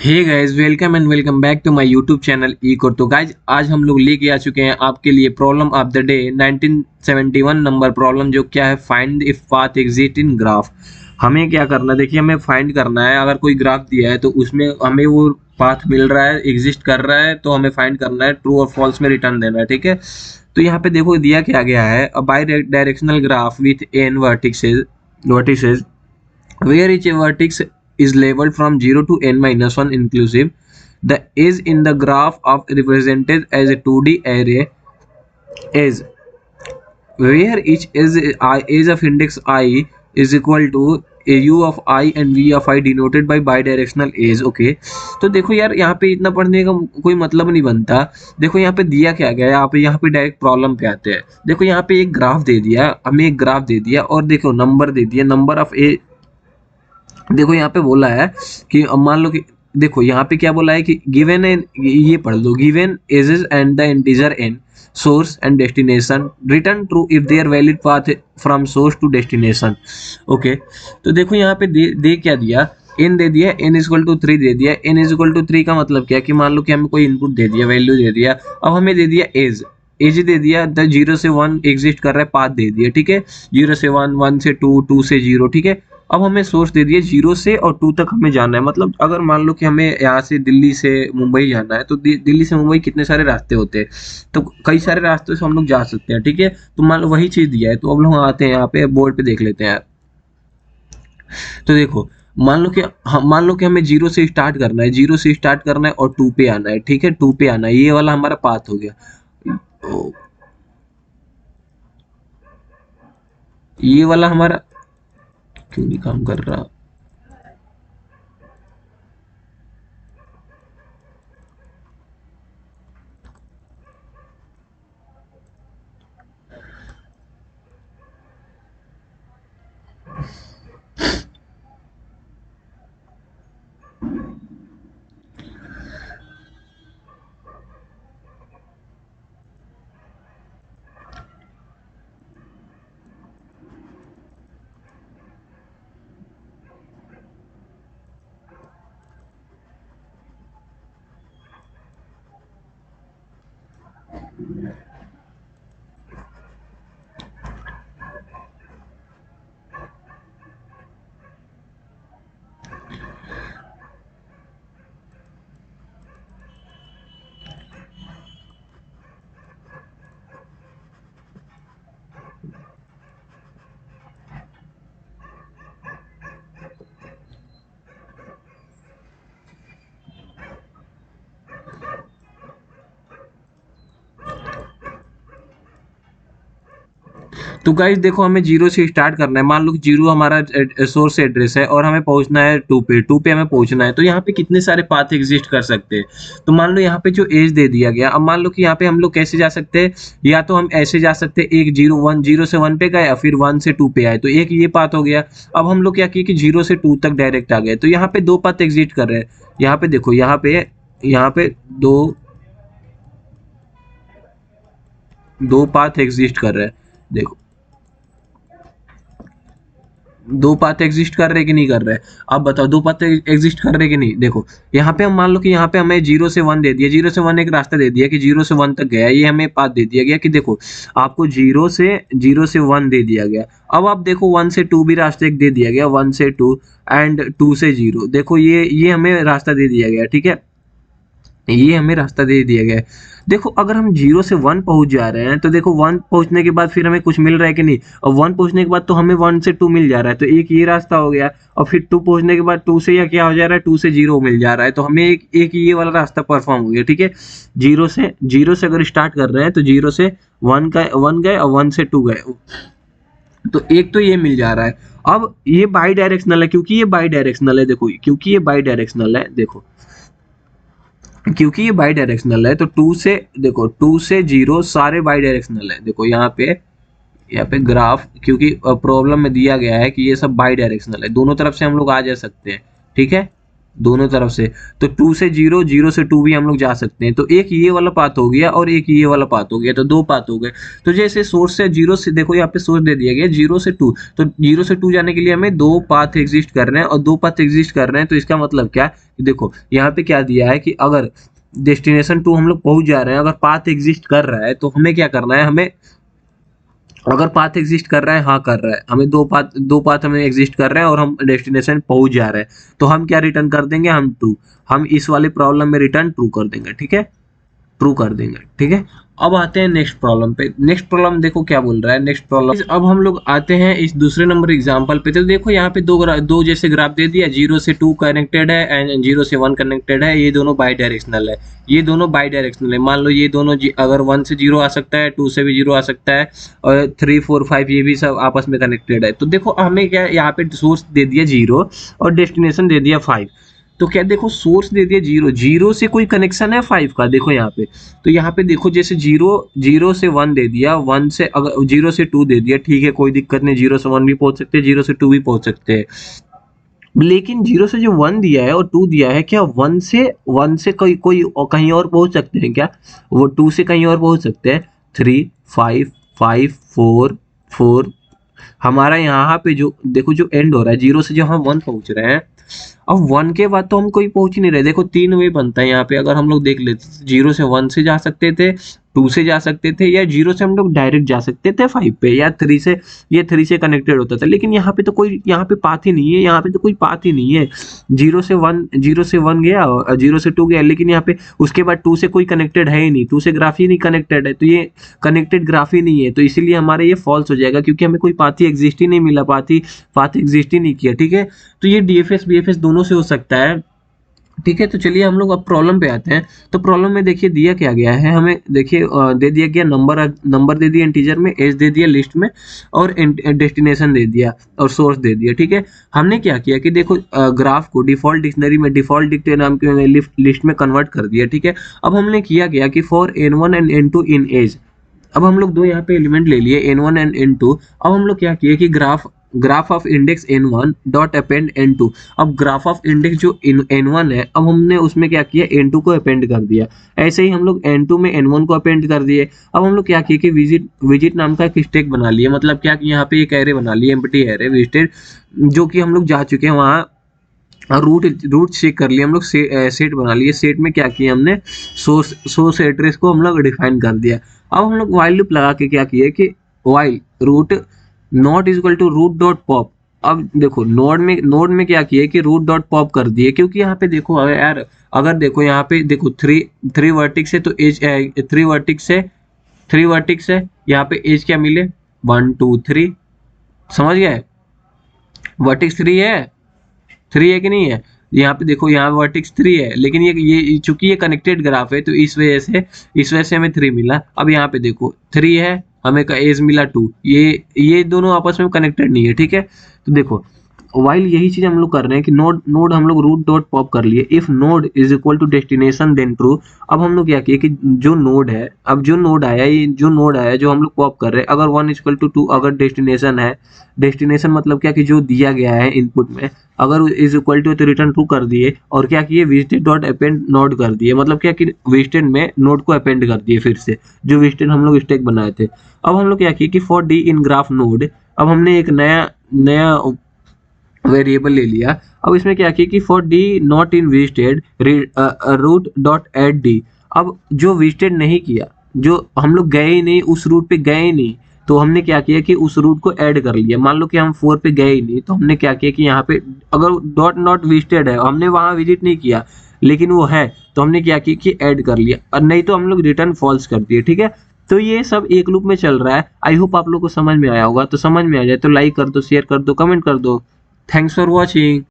Hey guys, welcome and welcome back to my YouTube channel इकोर। तो guys, आज हम लोग लेके आ चुके हैं आपके लिए problem of the day 1971 number problem, जो क्या है find if path exist in graph. हमें क्या करना है, देखिए हमें फाइंड करना है अगर कोई ग्राफ दिया है तो उसमें हमें वो पाथ मिल रहा है, एग्जिस्ट कर रहा है, तो हमें फाइंड करना है, ट्रू और फॉल्स में रिटर्न देना है। ठीक है, तो यहाँ पे देखो दिया क्या गया है, a bidirectional graph with n vertices where each vertex is labeled from 0 to n minus 1 inclusive. The edge in the graph of represented as a 2D array is where each edge of index I is equal to a u of I and v of I denoted by bidirectional edge. Okay, तो देखो यार, यहाँ पे इतना पढ़ने का कोई मतलब नहीं बनता। देखो यहाँ पे दिया क्या गया है, यहाँ पे डायरेक्ट प्रॉब्लम पे आते हैं। देखो यहाँ पे एक ग्राफ दे दिया, हमें एक ग्राफ दे दिया और देखो नंबर दे दिया, नंबर ऑफ ए। देखो यहाँ पे बोला है कि अब मान लो कि देखो यहाँ पे क्या बोला है कि गिवन एन, ये पढ़ लो, given edges and the integer n, source and destination, return true if there valid path from source to destination. Okay, तो देखो यहाँ पे दे क्या दिया, एन दे दिया, एन इज इक्वल टू 3 दे दिया। एन इज इक्वल टू 3 का मतलब क्या कि मान लो कि हमें कोई इनपुट दे दिया, वैल्यू दे दिया, अब हमें दे दिया एज, एज दे दिया, द 0 से 1 एग्जिस्ट कर रहा है, पाथ दे दिया। ठीक है, 0 से 1, 1 से 2, 2 से 0। ठीक है, अब हमें सोर्स दे दिए, 0 से और 2 तक हमें जाना है। मतलब अगर मान लो कि हमें यहाँ से दिल्ली से मुंबई जाना है, तो दिल्ली से मुंबई कितने सारे रास्ते होते हैं, तो कई सारे रास्तों से हम लोग जा सकते हैं। ठीक है, तो मान लो वही चीज दिया है, तो अब लोग आते हैं यहाँ पे बोर्ड पे देख लेते हैं। तो देखो मान लो कि हमें 0 से स्टार्ट करना है, 0 से स्टार्ट करना है और 2 पे आना है। ठीक है, 2 पे आना है, ये वाला हमारा पाथ हो गया। ये वाला हमारा क्यों नहीं काम कर रहा। तो गाइस देखो, हमें 0 से स्टार्ट करना है। मान लो कि 0 हमारा सोर्स एड्रेस है और हमें पहुंचना है 2 पे, 2 पे हमें पहुंचना है। तो यहाँ पे कितने सारे पाथ एग्जिस्ट कर सकते हैं। तो मान लो यहाँ पे जो एज दे दिया गया, अब मान लो कि यहाँ पे हम लोग कैसे जा सकते हैं, या तो हम ऐसे जा सकते हैं, एक 0 से 1 पे गए, फिर 1 से 2 पे आए, तो एक ये पाथ हो गया। अब हम लोग क्या किए कि 0 से 2 तक डायरेक्ट आ गए, तो यहाँ पे दो पाथ एग्जिस्ट कर रहे हैं। यहाँ पे देखो, यहाँ पे दो पाथ एग्जिस्ट कर रहे हैं। देखो, दो पाथ एग्जिस्ट कर रहे कि नहीं कर रहे। अब बताओ, दो पाथ एग्जिस्ट कर रहे कि नहीं। देखो यहाँ पे हम मान लो कि यहाँ पे हमें 0 से 1 दे दिया, 0 से 1 एक रास्ता दे दिया कि 0 से 1 तक गया, ये हमें पाथ दे दिया गया कि देखो आपको 0 से 1 दे दिया गया। अब आप देखो 1 से 2 भी रास्ता एक दे दिया गया, 1 से 2 एंड 2 से 0। देखो ये हमें रास्ता दे दिया गया। ठीक है, ये हमें रास्ता दे दिया गया है। देखो अगर हम 0 से 1 पहुंच जा रहे हैं, तो देखो 1 पहुंचने के बाद फिर हमें कुछ मिल रहा है कि नहीं, और 1 पहुंचने के बाद तो हमें 1 से 2 मिल जा रहा है, तो एक ये रास्ता हो गया। और फिर 2 पहुंचने के बाद 2 से या क्या हो जा रहा है, 2 से 0 मिल जा रहा है, तो हमें एक ये वाला रास्ता परफॉर्म हो गया। ठीक है, 0 से अगर स्टार्ट कर रहे हैं तो 0 से 1 गए और 1 से 2 गए, तो एक तो ये मिल जा रहा है। अब ये बाई डायरेक्शनल है, क्योंकि ये बाई डायरेक्शनल है। देखो क्योंकि ये बाई डायरेक्शनल है, देखो क्योंकि ये बाई डायरेक्शनल है, तो 2 से देखो 2 से 0 सारे बाई डायरेक्शनल है। देखो यहाँ पे ग्राफ, क्योंकि प्रॉब्लम में दिया गया है कि ये सब बाई डायरेक्शनल है, दोनों तरफ से हम लोग आ जा सकते हैं। ठीक है, दोनों तरफ से। तो 2 से 0, 0 से 2 भी हम लोग जा सकते हैं। तो एक ये वाला पाथ हो गया और एक ये वाला पाथ हो गया, तो दो पाथ हो गए। तो जैसे सोर्स से 0 से, देखो यहाँ पे सोर्स दे दिया गया 0 से 2, तो 0 से 2 जाने के लिए हमें दो पाथ एग्जिस्ट कर रहे हैं, और दो पाथ एग्जिस्ट कर रहे हैं तो इसका मतलब क्या है, देखो यहाँ पे क्या दिया है कि अगर डेस्टिनेशन 2 हम लोग पहुंच जा रहे हैं, अगर पाथ एग्जिस्ट कर रहा है तो हमें क्या करना है, हमें अगर पाथ एग्जिस्ट कर रहा है, हाँ कर रहा है, हमें दो पाथ हमें एग्जिस्ट कर रहे हैं और हम डेस्टिनेशन पहुंच जा रहे हैं, तो हम क्या रिटर्न कर देंगे, हम ट्रू। हम इस वाले प्रॉब्लम में रिटर्न ट्रू कर देंगे, ठीक है, ट्रू कर देंगे, ठीक है। अब आते हैं नेक्स्ट प्रॉब्लम पे। नेक्स्ट प्रॉब्लम देखो क्या बोल रहा है नेक्स्ट प्रॉब्लम। अब हम लोग आते हैं इस दूसरे नंबर एग्जांपल पे। तो देखो यहाँ पे दो जैसे ग्राफ दे दिया, 0 से 2 कनेक्टेड है एंड 0 से 1 कनेक्टेड है। ये दोनों बाई डायरेक्शनल है, ये दोनों बाई डायरेक्शनल है। मान लो ये दोनों अगर 1 से 0 आ सकता है, 2 से भी 0 आ सकता है, और 3 4 5 ये भी सब आपस में कनेक्टेड है। तो देखो हमें क्या, यहाँ पे सोर्स दे दिया 0 और डेस्टिनेशन दे दिया 5। तो क्या देखो, सोर्स दे दिया 0, 0 से कोई कनेक्शन है 5 का, देखो यहाँ पे। तो यहाँ पे देखो जैसे 0 से 1 दे दिया, 1 से अगर 0 से 2 दे दिया, ठीक है कोई दिक्कत नहीं, 0 से 1 भी पहुंच सकते हैं, 0 से 2 भी पहुंच सकते हैं। लेकिन 0 से जो 1 दिया है और 2 दिया है, क्या 1 से कोई कहीं और पहुंच सकते हैं क्या? वो 2 से कहीं और पहुंच सकते हैं? 3 5 5 4 4। हमारा यहाँ पे जो देखो जो एंड हो रहा है 0 से, जो हम 1 पहुंच रहे हैं, अब 1 के बाद तो हम कोई पहुंच ही नहीं रहे। देखो 3 वे बनता है यहाँ पे, अगर हम लोग देख लेते 0 से 1 से जा सकते थे, 2 से जा सकते थे, या 0 से हम लोग डायरेक्ट जा सकते थे 5 पे, या 3 से, ये 3 से कनेक्टेड होता था। लेकिन यहाँ पे तो कोई, यहाँ पे पाथ ही नहीं है, यहाँ पे तो कोई पाथ ही नहीं है। 0 से 1 गया, 0 से 2 गया, लेकिन यहाँ पे उसके बाद 2 से कोई कनेक्टेड है ही नहीं, 2 से ग्राफ ही नहीं कनेक्टेड है, तो ये कनेक्टेड ग्राफ ही नहीं है। तो इसीलिए हमारे ये फॉल्स हो जाएगा, क्योंकि हमें कोई पाथ ही एग्जिस्ट ही नहीं मिला, पाथ एग्जिस्ट ही नहीं किया, ठीक है। तो ये डीएफएस बीएफएस दोनों से हो सकता है, ठीक है। तो चलिए हम लोग अब प्रॉब्लम पे आते हैं। तो प्रॉब्लम में देखिए दिया क्या गया है हमें, देखिए दे दिया गया नंबर दे दिया इंटीजर में, एज दे दिया लिस्ट में, और डेस्टिनेशन दे दिया और सोर्स दे दिया, ठीक है। हमने क्या किया कि देखो ग्राफ को डिफॉल्ट डिक्शनरी में, डिफॉल्ट डिक्शनरी नाम के लिस्ट में कन्वर्ट कर दिया, ठीक है। अब हमने किया गया कि for n1 and n2 in as, अब हम लोग दो यहाँ पे एलिमेंट ले लिए n1 एंड n2। अब हम लोग क्या किए कि graph of index n1 dot append n2। अब ग्राफ ऑफ इंडेक्स जो n1 है, अब हमने उसमें क्या किया, n2 को अपेंड कर दिया। ऐसे ही हम लोग n2 में n1 को अपेंड कर दिए। अब हम लोग क्या किए कि विजिट नाम का एक स्टैक बना लिया, मतलब क्या कि यहाँ पे एक एरे बना लिया, एम्प्टी एरे विजिटेड, जो कि हम लोग जा चुके हैं वहाँ, रूट चेक कर लिया हम लोग, सेट बना लिए। सेट में क्या किया हमने, सोर्स एड्रेस को हम लोग डिफाइन कर दिया। अब हम लोग वाइल लूप लगा के क्या किए कि while root not is equal to root dot pop. अब देखो नोड में क्या किए कि रूट डॉट पॉप कर दिए, क्योंकि यहाँ पे देखो यार, अगर देखो यहाँ पे देखो थ्री वर्टिक्स है, तो एज थ्री वर्टिक्स है, यहाँ पे एज क्या मिले 1 2 3, समझ गए, वर्टिक्स 3 है कि नहीं है। यहाँ पे देखो यहाँ वर्टेक्स 3 है, लेकिन ये चूंकि ये कनेक्टेड ग्राफ है, तो इस वजह से हमें 3 मिला। अब यहाँ पे देखो 3 है, हमें का एज मिला 2, ये दोनों आपस में कनेक्टेड नहीं है, ठीक है। तो देखो वाइल यही चीज हम लोग कर रहे हैं कि नोड हम लोग रूट डॉट पॉप कर लिए, if node is equal to destination then true. अब हम लोग क्या किए कि जो नोड है, अब जो नोड आया, ये जो नोड आया जो हम लोग पॉप कर रहे हैं, अगर 1 इक्वल टू 2, अगर डेस्टिनेशन है, डेस्टिनेशन मतलब क्या कि जो दिया गया है इनपुट में, अगर इज इक्वल टू तो रिटर्न ट्रू कर दिए, और क्या किए विजिटेड डॉट अपेंड नोड कर दिए, मतलब क्या कि विजिटेड में नोड को अपेंड कर दिए फिर से, जो विजिटेड हम लोग स्टैक बनाए थे। अब हम लोग क्या किए कि for D in graph node, अब हमने एक नया वेरिएबल ले लिया। अब इसमें क्या किया कि for D not in visited root dot add D. अब जो विजिटेड नहीं किया, जो हम लोग गए ही नहीं, उस रूट पे गए ही नहीं, तो हमने क्या किया कि उस रूट को ऐड कर लिया। मान लो कि हम 4 पे गए ही नहीं, तो हमने क्या किया कि यहाँ पे अगर डॉट नॉट विजिटेड है, हमने वहाँ विजिट नहीं किया लेकिन वो है, तो हमने क्या किया कि ऐड कर लिया, और नहीं तो हम लोग रिटर्न फॉल्स कर दिए, ठीक है। तो ये सब एक लूप में चल रहा है। आई होप आप लोग को समझ में आया होगा। तो समझ में आ जाए तो लाइक कर दो, शेयर कर दो, कमेंट कर दो। Thanks for watching.